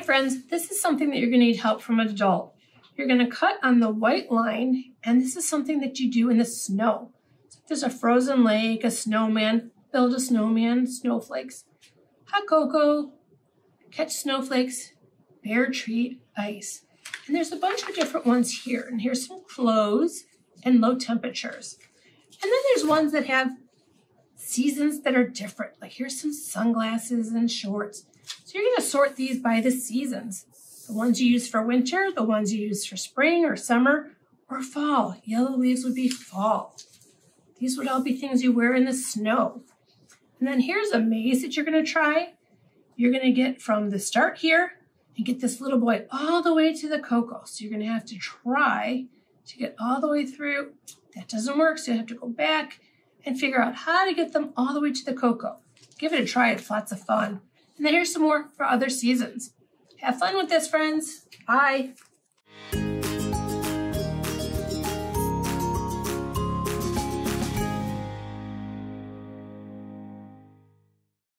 friends, this is something that you're going to need help from an adult. You're going to cut on the white line, and this is something that you do in the snow. So if there's a frozen lake, a snowman, build a snowman, snowflakes, hot cocoa, catch snowflakes, bear treat, ice. And there's a bunch of different ones here. And here's some clothes and low temperatures. And then there's ones that have seasons that are different. Like here's some sunglasses and shorts. So you're going to sort these by the seasons. The ones you use for winter, the ones you use for spring or summer or fall. Yellow leaves would be fall. These would all be things you wear in the snow. And then here's a maze that you're going to try. You're going to get from the start here and get this little boy all the way to the cocoa. So you're going to have to try to get all the way through. That doesn't work, so you have to go back and figure out how to get them all the way to the cocoa. Give it a try, it's lots of fun. And then here's some more for other seasons. Have fun with this, friends. Bye.